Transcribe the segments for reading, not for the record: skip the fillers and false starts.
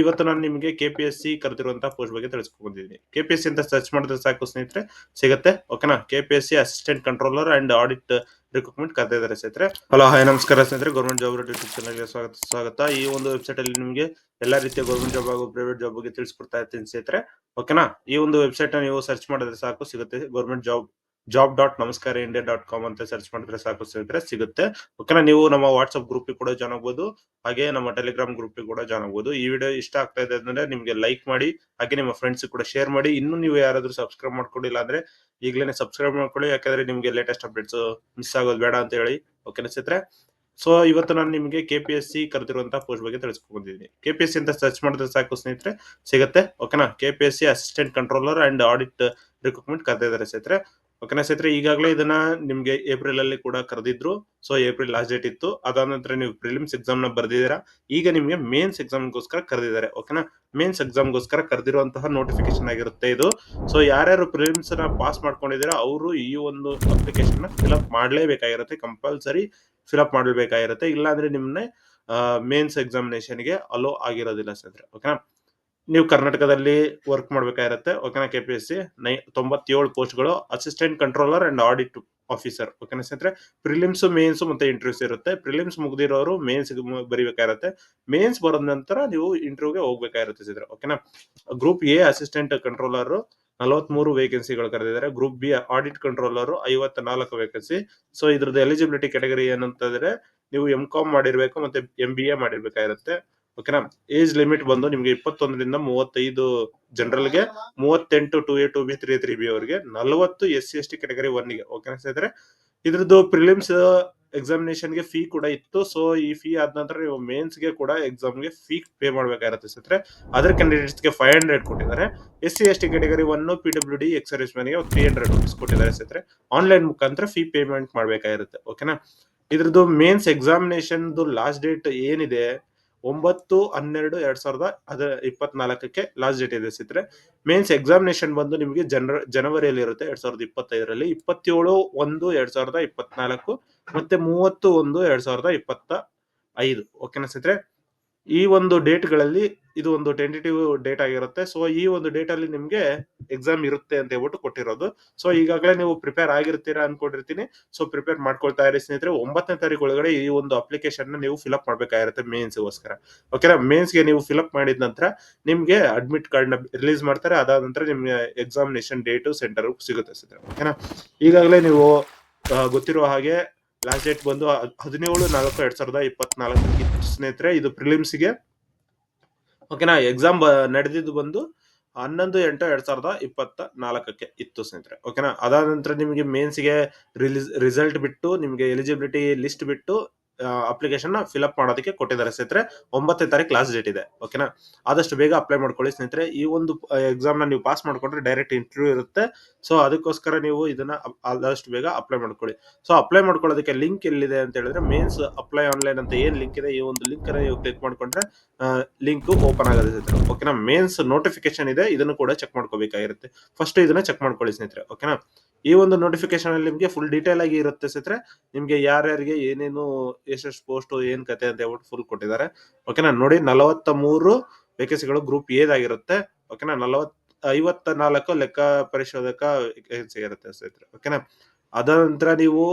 ಇವತ್ತು ನಾನು ನಿಮಗೆ ಕೆಪಿಎಸ್ಸಿ ಕರೆದಿರುವಂತಹ ಪೋಸ್ಟ್ ಬಗ್ಗೆ ತಿಳಿಸ್ಕೊಂಡಿದ್ದೀನಿ. ಕೆಪಿಎಸ್ಸಿ ಅಂತ ಸರ್ಚ್ ಮಾಡಿದ್ರೆ ಸಾಕು ಸ್ನೇಹಿತರೆ, ಸಿಗುತ್ತೆ. ಓಕೆನಾ? KPSC assistant controller and audit recruitment ಕರೆದಿದ್ದಾರೆ ಸ್ನೇಹಿತರೆ. ಹಲೋ, ಹಾಯ್, ನಮಸ್ಕಾರ ಸ್ನೇಹಿತರೆ. ಗೌರ್ಮೆಂಟ್ ಜಾಬ್ ಯೂಟ್ಯೂಬ್ ಚಾನಲ್ಗೆ ಸ್ವಾಗತ. ಈ ಒಂದು ವೆಬ್ಸೈಟ್ ಅಲ್ಲಿ ನಿಮಗೆ ಎಲ್ಲಾ ರೀತಿಯ ಗೌರ್ಮೆಂಟ್ ಜಾಬ್ ಹಾಗೂ ಪ್ರೈವೇಟ್ ಜಾಬ್ ಬಗ್ಗೆ ತಿಳಿಸ್ಕೊಡ್ತಾ ಇರ್ತೀನಿ ಸ್ನೇಹಿತರೆ. ಓಕೆನಾ? ಈ ಒಂದು ವೆಬ್ಸೈಟ್ ನೀವು ಸರ್ಚ್ ಮಾಡಿದ್ರೆ ಸಾಕು ಸಿಗುತ್ತೆ. ಗೌರ್ಮೆಂಟ್ job.namaskaraindia.com ಅಂತ ಸರ್ಚ್ ಮಾಡಿದ್ರೆ ಸಾಕು ಸ್ನೇಹಿತರೆ, ಸಿಗುತ್ತೆ. ಓಕೆನಾ? ನೀವು ನಮ್ಮ ವಾಟ್ಸ್ಆಪ್ ಗ್ರೂಪ್ ಕೂಡ ಜಾಯ್ನ್ ಆಗಬಹುದು, ಹಾಗೆ ನಮ್ಮ ಟೆಲಿಗ್ರಾಮ್ ಗ್ರೂಪ್ ಕೂಡ ಜಾಯ್ನ್ ಆಗಬಹುದು. ಈ ವಿಡಿಯೋ ಇಷ್ಟ ಆಗ್ತಾ ಇದೆ ಅಂದ್ರೆ ನಿಮ್ಗೆ ಲೈಕ್ ಮಾಡಿ, ಹಾಗೆ ನಿಮ್ಮ ಫ್ರೆಂಡ್ಸ್ ಕೂಡ ಶೇರ್ ಮಾಡಿ. ಇನ್ನು ನೀವು ಯಾರಾದ್ರೂ ಸಬ್ಸ್ಕ್ರೈಬ್ ಮಾಡ್ಕೊಂಡಿಲ್ಲ ಅಂದ್ರೆ ಈಗಲೇ ಸಬ್ಸ್ಕ್ರೈಬ್ ಮಾಡ್ಕೊಳ್ಳಿ, ಯಾಕಂದ್ರೆ ನಿಮ್ಗೆ ಲೇಟೆಸ್ಟ್ ಅಪ್ಡೇಟ್ಸ್ ಮಿಸ್ ಆಗೋದು ಬೇಡ ಅಂತ ಹೇಳಿ. ಓಕೆನಾ ಸ್ನೇಹಿತರೆ? ಸೊ ಇವತ್ತು ನಾನು ನಿಮಗೆ ಕೆಪಿಎಸ್ಸಿ ಕರೆದಿರುವಂತಹ ಪೋಸ್ಟ್ ಬಗ್ಗೆ ತಿಳಿಸ್ಕೊಂಡಿದ್ದೀನಿ. ಕೆಪಿಎಸ್ಸಿ ಅಂತ ಸರ್ಚ್ ಮಾಡಿದ್ರೆ ಸಾಕು ಸ್ನೇಹಿತರೆ, ಸಿಗುತ್ತೆ. ಓಕೆನಾ? KPSC assistant controller and audit recruitment ಕರೆದಿದ್ದಾರೆ ಸ್ನೇಹಿತರೆ. ಓಕೆನಾ ಸ್ನೇಹಿತರೆ? ಈಗಾಗಲೇ ಇದನ್ನ ನಿಮ್ಗೆ ಏಪ್ರಿಲ್ ಅಲ್ಲಿ ಕೂಡ ಕರೆದಿದ್ರು. ಸೊ ಏಪ್ರಿಲ್ ಲಾಸ್ಟ್ ಡೇಟ್ ಇತ್ತು. ಅದಾದ ನಂತರ ನೀವು ಪ್ರಿಲಿಮ್ಸ್ ಎಕ್ಸಾಮ್ ನ ಬರ್ದಿದ್ದೀರಾ. ಈಗ ನಿಮ್ಗೆ ಮೇನ್ಸ್ ಎಕ್ಸಾಮ್ ಗೋಸ್ಕರ ಕರೆದಿದ್ದಾರೆ. ಓಕೆನಾ? ಮೇನ್ಸ್ ಎಕ್ಸಾಮ್ ಗೋಸ್ಕರ ಕರೆದಿರುವಂತಹ ನೋಟಿಫಿಕೇಶನ್ ಆಗಿರುತ್ತೆ ಇದು. ಸೊ ಯಾರ್ಯಾರು ಪ್ರಿಲಿಮ್ಸ್ ನ ಪಾಸ್ ಮಾಡ್ಕೊಂಡಿದ್ದೀರಾ ಅವರು ಈ ಒಂದು ಅಪ್ಲಿಕೇಶನ್ ನ ಫಿಲ್ಅಪ್ ಮಾಡಲೇಬೇಕಾಗಿರುತ್ತೆ. ಕಂಪಲ್ಸರಿ ಫಿಲ್ಅಪ್ ಮಾಡಬೇಕಾಗಿರುತ್ತೆ. ಇಲ್ಲಾಂದ್ರೆ ನಿಮ್ನೆ ಮೇನ್ಸ್ ಎಕ್ಸಾಮಿನೇಷನ್ ಗೆ ಅಲೋ ಆಗಿರೋದಿಲ್ಲ ಸ್ನೇಹಿತರೆ. ಓಕೆನಾ? ನೀವು ಕರ್ನಾಟಕದಲ್ಲಿ ವರ್ಕ್ ಮಾಡ್ಬೇಕಾಗಿರುತ್ತೆ. ಓಕೆನಾ? ಕೆಪಿಎಸ್ಸಿ 97 ಪೋಸ್ಟ್ಗಳು assistant controller and audit officer. ಓಕೆನಾ ಸ್ನೇಹಿತರೆ? ಪ್ರಿಲಿಮ್ಸ್, ಮೇನ್ಸ್ ಮತ್ತೆ ಇಂಟರ್ವ್ಯೂಸ್ ಇರುತ್ತೆ. ಪ್ರಿಲಿಮ್ಸ್ ಮುಗ್ದಿರೋರು ಮೇನ್ಸ್ ಬರಿಬೇಕಾಗಿರುತ್ತೆ. ಮೇನ್ಸ್ ಬರೋದ ನಂತರ ನೀವು ಇಂಟರ್ವ್ಯೂಗೆ ಹೋಗ್ಬೇಕಾಗಿರುತ್ತೆ ಸ್ನೇಹಿತರೆ. ಓಕೆನಾ? ಗ್ರೂಪ್ ಎ ಅಸಿಸ್ಟೆಂಟ್ ಕಂಟ್ರೋಲರ್ 43 ವೇಕೆನ್ಸಿಗಳು ಕರೆದಿದ್ದಾರೆ. Group B audit controller 54 vacancy. So ಇದ್ರದ್ದು ಎಲಿಜಿಬಿಲಿಟಿ ಕ್ಯಾಟಗರಿ ಏನಂತಂದ್ರೆ ನೀವು ಎಂ.ಕಾಮ್ ಮಾಡಿರ್ಬೇಕು ಮತ್ತೆ MBA ಮಾಡಿರ್ಬೇಕಾಗಿರುತ್ತೆ. ಓಕೆನಾ? ಏಜ್ ಲಿಮಿಟ್ ಬಂದು ನಿಮ್ಗೆ 21ರಿಂದ 35 ಜನರಲ್ಗೆ, 38 2A 2B 3A 3B ಅವರಿಗೆ, 40 SC/ST ಕ್ಯಾಟಗರಿ 1 ಗೆ. ಓಕೆನಾ ಸ್ನೇಹಿತರೆ? ಇದ್ರದ್ದು ಪ್ರಿಲಿಮ್ಸ್ ಎಕ್ಸಾಮಿನೇಷನ್ ಗೆ ಫೀ ಕೂಡ ಇತ್ತು. ಸೊ ಈ ಫೀ ಆದ ನಂತರ ನೀವು ಮೇನ್ಸ್ ಗೆ ಕೂಡ ಎಕ್ಸಾಮ್ ಗೆ ಫೀ ಪೇ ಮಾಡ್ಬೇಕಾಗಿರುತ್ತೆ ಸ್ನೇಹಿತರೆ. ಅದರ್ ಕ್ಯಾಂಡಿಡೇಟ್ಸ್ ಗೆ 500 ಕೊಟ್ಟಿದ್ದಾರೆ. SC/ST category 1 PWD ex service man ಗೆ 300 ರೂಪೀಸ್ ಕೊಟ್ಟಿದ್ದಾರೆ ಸ್ನೇಹಿತರೆ. ಆನ್ಲೈನ್ ಮುಖಾಂತರ ಫೀ ಪೇಮೆಂಟ್ ಮಾಡ್ಬೇಕಾಗಿರುತ್ತೆ. ಓಕೆನಾ? ಇದ್ರದ್ದು ಮೇನ್ಸ್ ಎಕ್ಸಾಮಿನೇಷನ್ ಲಾಸ್ಟ್ ಡೇಟ್ ಏನಿದೆ 9/12/2024 ಲಾಸ್ಟ್ ಡೇಟ್ ಇದೆ ಸ್ನೇಹಿತರೆ. ಮೇನ್ಸ್ ಎಕ್ಸಾಮಿನೇಷನ್ ಬಂದು ನಿಮಗೆ ಜನವರಿಯಲ್ಲಿ ಇರುತ್ತೆ 2025ರಲ್ಲಿ, 27/1/2024 ಮತ್ತೆ 30/1/2025. ಓಕೆನಾ ಸ್ನೇಹಿತರೆ? ಈ ಒಂದು ಡೇಟ್ ಗಳಲ್ಲಿ ಇದು ಒಂದು ಟೆಂಟೇಟಿವ್ ಡೇಟ್ ಆಗಿರುತ್ತೆ. ಸೊ ಈ ಒಂದು ಡೇಟ್ ಅಲ್ಲಿ ನಿಮ್ಗೆ ಎಕ್ಸಾಮ್ ಇರುತ್ತೆ ಅಂತ ಹೇಳ್ಬಿಟ್ಟು ಕೊಟ್ಟಿರೋದು. ಸೊ ಈಗಾಗಲೇ ನೀವು ಪ್ರಿಪೇರ್ ಆಗಿರ್ತೀರಾ ಅನ್ಕೊಂಡಿರ್ತೀನಿ. ಸೊ ಪ್ರಿಪೇರ್ ಮಾಡ್ಕೊಳ್ತಾ ಇರಿ ಸ್ನೇಹಿತರೆ. 9ನೇ ತಾರೀಕು ಒಳಗಡೆ ಈ ಒಂದು ಅಪ್ಲಿಕೇಶನ್ ನ ನೀವು ಫಿಲ್ಅಪ್ ಮಾಡ್ಬೇಕಾಗಿರುತ್ತೆ ಮೇನ್ಸ್ ಗೋಸ್ಕರ. ಓಕೆನಾ? ಮೇನ್ಸ್ ಗೆ ನೀವು ಫಿಲ್ಅಪ್ ಮಾಡಿದ ನಂತರ ನಿಮ್ಗೆ ಅಡ್ಮಿಟ್ ಕಾರ್ಡ್ ನ ರಿಲೀಸ್ ಮಾಡ್ತಾರೆ. ಅದಾದ ನಂತರ ನಿಮ್ಗೆ ಎಕ್ಸಾಮಿನೇಷನ್ ಡೇಟ್ ಸೆಂಟರ್ ಸಿಗುತ್ತೆ ಸ್ನೇಹಿತರೆ. ಓಕೆನಾ? ಈಗಾಗಲೇ ನೀವು ಗೊತ್ತಿರುವ ಹಾಗೆ ಲಾಸ್ಟ್ ಡೇಟ್ ಬಂದು 17/4/2024 ಸ್ನೇಹಿತರೆ. ಇದು ಪ್ರಿಲಿಮ್ಸ್ ಗೆ. ಓಕೆನಾ? ಎಕ್ಸಾಮ್ ನಡೆದಿದ್ದು ಬಂದು 11/8/2024 ಇತ್ತು ಸ್ನೇಹಿತರೆ. ಓಕೆನಾ? ಅದಾದ ನಂತರ ನಿಮಗೆ ಮೇನ್ಸ್ ಗೆ ರಿಸಲ್ಟ್ ಬಿಟ್ಟು ನಿಮಗೆ ಎಲಿಜಿಬಿಲಿಟಿ ಲಿಸ್ಟ್ ಬಿಟ್ಟು ಅಪ್ಲಿಕೇಶನ್ ಫಿಲ್ಅಪ್ ಮಾಡೋದಕ್ಕೆ ಕೊಟ್ಟಿದ್ದಾರೆ ಸ್ನೇಹಿತರೆ. 9ನೇ ತಾರೀಕು ಲಾಸ್ಟ್ ಡೇಟ್ ಇದೆ. ಓಕೆನಾ? ಆದಷ್ಟು ಬೇಗ ಅಪ್ಲೈ ಮಾಡ್ಕೊಳ್ಳಿ ಸ್ನೇಹಿತರೆ. ಈ ಒಂದು ಎಕ್ಸಾಮ್ ನ ನೀವು ಪಾಸ್ ಮಾಡ್ಕೊಂಡ್ರೆ ಡೈರೆಕ್ಟ್ ಇಂಟರ್ವ್ಯೂ ಇರುತ್ತೆ. ಸೊ ಅದಕ್ಕೋಸ್ಕರ ನೀವು ಇದನ್ನ ಆದಷ್ಟು ಬೇಗ ಅಪ್ಲೈ ಮಾಡ್ಕೊಳ್ಳಿ. ಸೊ ಅಪ್ಲೈ ಮಾಡ್ಕೊಳ್ಳೋದಕ್ಕೆ ಲಿಂಕ್ ಎಲ್ಲಿದೆ ಅಂತ ಹೇಳಿದ್ರೆ ಮೇನ್ಸ್ ಅಪ್ಲೈ ಆನ್ಲೈನ್ ಅಂತ ಏನ್ ಲಿಂಕ್ ಇದೆ, ಈ ಒಂದು ಲಿಂಕ್ ಅನ್ನು ನೀವು ಕ್ಲಿಕ್ ಮಾಡ್ಕೊಂಡ್ರೆ ಲಿಂಕ್ ಓಪನ್ ಆಗುತ್ತೆ ಸ್ನೇಹಿತರೆ. ಓಕೆನಾ? ಮೇನ್ಸ್ ನೋಟಿಫಿಕೇಶನ್ ಇದೆ, ಇದನ್ನು ಕೂಡ ಚೆಕ್ ಮಾಡ್ಕೋಬೇಕಾಗಿರುತ್ತೆ. ಫಸ್ಟ್ ಇದನ್ನ ಚೆಕ್ ಮಾಡ್ಕೊಳ್ಳಿ ಸ್ನೇಹಿತರೆ. ಓಕೆನಾ? ಈ ಒಂದು ನೋಟಿಫಿಕೇಶನ್ ಅಲ್ಲಿ ನಿಮ್ಗೆ ಫುಲ್ ಡೀಟೇಲ್ ಆಗಿ ಇರುತ್ತೆ ಸ್ನೇಹಿತರೆ. ನಿಮ್ಗೆ ಯಾರ್ಯಾರಿಗೆ ಏನೇನು ಎಷ್ಟೆಷ್ಟು ಪೋಸ್ಟ್ ಏನ್ ಕತೆ ಅಂತ ಹೇಳ್ಬಿಟ್ಟು ಫುಲ್ ಕೊಟ್ಟಿದ್ದಾರೆ. ಓಕೆನಾ? ನೋಡಿ, 43 ವೇಕೆನ್ಸಿಗಳು ಗ್ರೂಪ್ ಎದಾಗಿರುತ್ತೆ. ಓಕೆನಾ? 54 ಲೆಕ್ಕ ಪರಿಶೋಧಕ ವೇಕೆನ್ಸಿ ಇರುತ್ತೆ ಸ್ನೇಹಿತರೆ. ಓಕೆನಾ? ಅದ ನಂತರ ನೀವು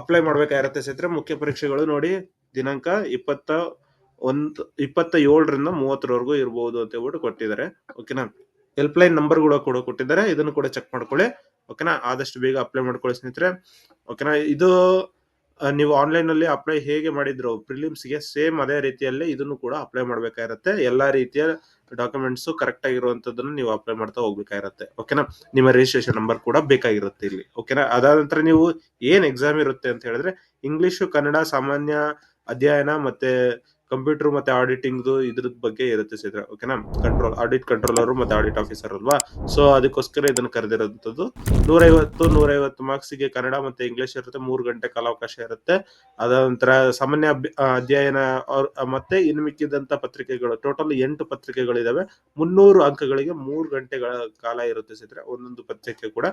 ಅಪ್ಲೈ ಮಾಡ್ಬೇಕಾಗಿರುತ್ತೆ ಸ್ನೇಹಿತರೆ. ಮುಖ್ಯ ಪರೀಕ್ಷೆಗಳು ನೋಡಿ ದಿನಾಂಕ 27ರಿಂದ 30ರವರೆಗೂ ಇರಬಹುದು ಅಂತ ಹೇಳ್ಬಿಟ್ಟು ಕೊಟ್ಟಿದ್ದಾರೆ. ಓಕೆನಾ? ಹೆಲ್ಪ್ ಲೈನ್ ನಂಬರ್ ಕೂಡ ಕೊಟ್ಟಿದ್ದಾರೆ. ಇದನ್ನು ಕೂಡ ಚೆಕ್ ಮಾಡ್ಕೊಳ್ಳಿ. ಓಕೆನಾ? ಆದಷ್ಟು ಬೇಗ ಅಪ್ಲೈ ಮಾಡ್ಕೊಳ್ಳಿ ಸ್ನೇಹಿತರೆ. ಓಕೆನಾ? ಇದು ನೀವು ಆನ್ಲೈನ್ ಅಲ್ಲಿ ಅಪ್ಲೈ ಹೇಗೆ ಮಾಡಿದ್ರು ಪ್ರಿಲಿಮ್ಸ್ ಗೆ, ಸೇಮ್ ಅದೇ ರೀತಿಯಲ್ಲಿ ಇದನ್ನು ಕೂಡ ಅಪ್ಲೈ ಮಾಡ್ಬೇಕಾಗಿರುತ್ತೆ. ಎಲ್ಲಾ ರೀತಿಯ ಡಾಕ್ಯುಮೆಂಟ್ಸ್ ಕರೆಕ್ಟ್ ಆಗಿರುವಂತದನ್ನು ನೀವು ಅಪ್ಲೈ ಮಾಡ್ತಾ ಹೋಗ್ಬೇಕಾಗಿರುತ್ತೆ. ಓಕೆನಾ? ನಿಮ್ಮ ರಿಜಿಸ್ಟ್ರೇಷನ್ ನಂಬರ್ ಕೂಡ ಬೇಕಾಗಿರುತ್ತೆ ಇಲ್ಲಿ. ಓಕೆನಾ? ಅದಾದ ನಂತರ ನೀವು ಏನ್ ಎಕ್ಸಾಮ್ ಇರುತ್ತೆ ಅಂತ ಹೇಳಿದ್ರೆ ಇಂಗ್ಲಿಷ್, ಕನ್ನಡ, ಸಾಮಾನ್ಯ ಅಧ್ಯಯನ ಮತ್ತೆ ಕಂಪ್ಯೂಟರ್ ಮತ್ತೆ ಆಡಿಟಿಂಗ್ ಇದ್ರ ಬಗ್ಗೆ ಇರುತ್ತೆ ಸ್ನೇಹಿತರೆ. ಓಕೆನಾ? ಆಡಿಟ್ ಕಂಟ್ರೋಲರ್ ಮತ್ತೆ ಆಡಿಟ್ ಆಫೀಸರ್ ಅಲ್ವಾ? ಸೊ ಅದಕ್ಕೋಸ್ಕರ ಇದನ್ನು ಕರೆದಿರೋಂಥದ್ದು. 150 ಮಾರ್ಕ್ಸ್ ಗೆ ಕನ್ನಡ ಮತ್ತೆ ಇಂಗ್ಲಿಷ್ ಇರುತ್ತೆ. 3 ಗಂಟೆ ಕಾಲಾವಕಾಶ ಇರುತ್ತೆ. ಅದಾದ ನಂತರ ಸಾಮಾನ್ಯ ಅಧ್ಯಯನ ಮತ್ತೆ ಇನ್ನು ಮಿಕ್ಕಿದಂತ ಪತ್ರಿಕೆಗಳು ಟೋಟಲ್ 8 ಪತ್ರಿಕೆಗಳಿದಾವೆ. 300 ಅಂಕಗಳಿಗೆ 3 ಗಂಟೆಗಳ ಕಾಲ ಇರುತ್ತೆ ಸ್ನೇಹಿತರೆ ಒಂದೊಂದು ಪತ್ರಿಕೆ ಕೂಡ.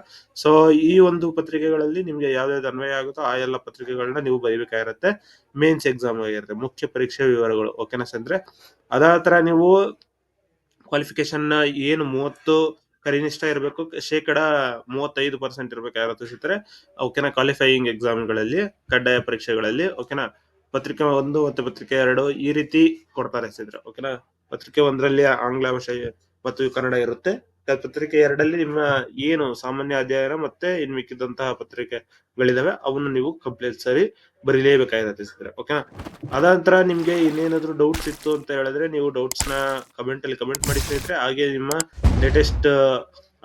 ಸೊ ಈ ಒಂದು ಪತ್ರಿಕೆಗಳಲ್ಲಿ ನಿಮ್ಗೆ ಯಾವ್ಯಾವ್ದು ಅನ್ವಯ ಆಗುತ್ತೋ ಆ ಎಲ್ಲ ಪತ್ರಿಕೆಗಳನ್ನ ನೀವು ಬರೀಬೇಕಾಗಿರುತ್ತೆ. ಮೇನ್ಸ್ ಎಕ್ಸಾಮ್ ಆಗಿರುತ್ತೆ. ಮುಖ್ಯ ಪರೀಕ್ಷೆ ವಿವರ ವಿವರಗಳು. ಓಕೆನಾ ಸ್ನೇಹಿತರೆ. ಅದಾದ ತರ ನೀವು ಕ್ವಾಲಿಫಿಕೇಶನ್ ಏನು 30 ಕನಿಷ್ಠ ಇರಬೇಕು, ಶೇಕಡ 35% ಇರ್ಬೇಕು ಯಾವತ್ತು ಸ್ನೇಹಿತರೆ. ಓಕೆನಾ, ಕ್ವಾಲಿಫೈಯಿಂಗ್ ಎಕ್ಸಾಮ್ಗಳಲ್ಲಿ, ಕಡ್ಡಾಯ ಪರೀಕ್ಷೆಗಳಲ್ಲಿ. ಓಕೆನಾ, ಪತ್ರಿಕೆ 1 ಮತ್ತು ಪತ್ರಿಕೆ 2 ಈ ರೀತಿ ಕೊಡ್ತಾರೆ ಸ್ನೇಹಿತರೆ. ಓಕೆನಾ, ಪತ್ರಿಕೆ 1ರಲ್ಲಿ ಆಂಗ್ಲ ಭಾಷೆ ಮತ್ತು ಕನ್ನಡ ಇರುತ್ತೆ. ಪತ್ರಿಕೆ 2ರಲ್ಲಿ ನಿಮ್ಮ ಏನು ಸಾಮಾನ್ಯ ಅಧ್ಯಯನ ಮತ್ತೆ ಇನ್ ಮಿಕ್ಕಿದಂತಹ ಪತ್ರಿಕೆಗಳಿದಾವೆ ಅವನ್ನ ನೀವು ಕಂಪಲ್ಸರಿ ಬರೀಲೇಬೇಕಾಗಿರುತ್ತೆ ಸ್ನೇಹಿತರೆ. ಓಕೆನಾ, ಅದಾಂತರ ನಿಮ್ಗೆ ಇನ್ನೇನಾದ್ರೂ ಡೌಟ್ಸ್ ಇತ್ತು ಅಂತ ಹೇಳಿದ್ರೆ ನೀವು ಡೌಟ್ಸ್ ನ ಕಮೆಂಟ್ ಅಲ್ಲಿ ಕಮೆಂಟ್ ಮಾಡಿ ಸ್ನೇಹಿತರೆ. ಹಾಗೆ ನಿಮ್ಮ ಲೇಟೆಸ್ಟ್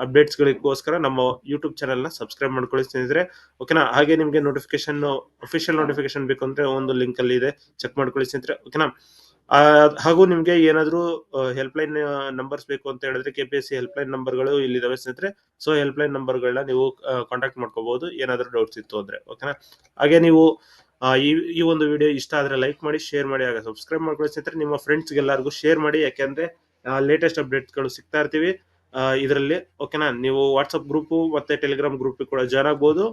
ಅಪ್ಡೇಟ್ಸ್ ಗಳಿಗೋಸ್ಕರ ನಮ್ಮ ಯೂಟ್ಯೂಬ್ ಚಾನೆಲ್ ನ ಸಬ್ಸ್ಕ್ರೈಬ್ ಮಾಡ್ಕೊಳ್ಳಿ ಸ್ನೇಹಿತರೆ. ಓಕೆನಾ, ಹಾಗೆ ನಿಮ್ಗೆ ನೋಟಿಫಿಕೇಶನ್, ಅಫಿಷಿಯಲ್ ನೋಟಿಫಿಕೇಶನ್ ಬೇಕು ಅಂದ್ರೆ ಒಂದು ಲಿಂಕ್ ಅಲ್ಲಿ ಇದೆ, ಚೆಕ್ ಮಾಡ್ಕೊಳ್ಳಿ ಸ್ನೇಹಿತರೆ. ಓಕೆನಾ, ಹಾಗೂ ನಿಮ್ಗೆ ಏನಾದ್ರೂ ಹೆಲ್ಪ್ ಲೈನ್ ನಂಬರ್ಸ್ ಬೇಕು ಅಂತ ಹೇಳಿದ್ರೆ KPSC ಹೆಲ್ಪ್ ಲೈನ್ ನಂಬರ್ಗಳು ಇಲ್ಲಿದಾವೆ ಸ್ನೇಹಿತರೆ. ಸೊ ಹೆಲ್ಪ್ ಲೈನ್ ನಂಬರ್ಗಳನ್ನ ನೀವು ಕಾಂಟ್ಯಾಕ್ಟ್ ಮಾಡ್ಕೋಬಹುದು ಏನಾದ್ರೂ ಡೌಟ್ಸ್ ಇತ್ತು ಅಂದ್ರೆ. ಓಕೆನಾ, ಹಾಗೆ ನೀವು ಈ ಒಂದು ವಿಡಿಯೋ ಇಷ್ಟ ಆದ್ರೆ ಲೈಕ್ ಮಾಡಿ, ಶೇರ್ ಮಾಡಿ, ಹಾಗೆ ಸಬ್ಸ್ಕ್ರೈಬ್ ಮಾಡ್ಕೊಳ್ಳಿ ಸ್ನೇಹಿತರೆ. ನಿಮ್ಮ ಫ್ರೆಂಡ್ಸ್ ಎಲ್ಲರಿಗೂ ಶೇರ್ ಮಾಡಿ, ಯಾಕೆಂದ್ರೆ ಲೇಟೆಸ್ಟ್ ಅಪ್ಡೇಟ್ಸ್ ಗಳು ಸಿಗ್ತಾ ಇರ್ತೀವಿ ಇದರಲ್ಲಿ. ಓಕೆನಾ, ನೀವು ವಾಟ್ಸ್ಆಪ್ ಗ್ರೂಪ್ ಮತ್ತೆ ಟೆಲಿಗ್ರಾಮ್ ಗ್ರೂಪ್ ಕೂಡ ಜಾಯ್ನ್ ಆಗ್ಬೋದು.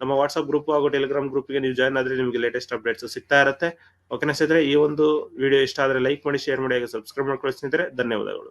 ನಮ್ಮ ವಾಟ್ಸ್ಆಪ್ ಗ್ರೂಪ್ ಹಾಗೂ ಟೆಲಿಗ್ರಾಮ್ ಗ್ರೂಪ್ಗೆ ನೀವು ಜಾಯ್ನ್ ಆದ್ರೆ ನಿಮಗೆ ಲೇಟೆಸ್ಟ್ ಅಪ್ಡೇಟ್ಸ್ ಸಿಗ್ತಾ ಇರುತ್ತೆ. ಓಕೆನಾ ಸ್ನೇಹಿತರೆ, ಈ ಒಂದು ವಿಡಿಯೋ ಇಷ್ಟ ಆದ್ರೆ ಲೈಕ್ ಮಾಡಿ, ಶೇರ್ ಮಾಡಿ, ಹಾಗೆ ಸಬ್ಸ್ಕ್ರೈಬ್ ಮಾಡ್ಕೊಳ್ಳಿ ಸ್ನೇಹಿತರೆ. ಧನ್ಯವಾದಗಳು.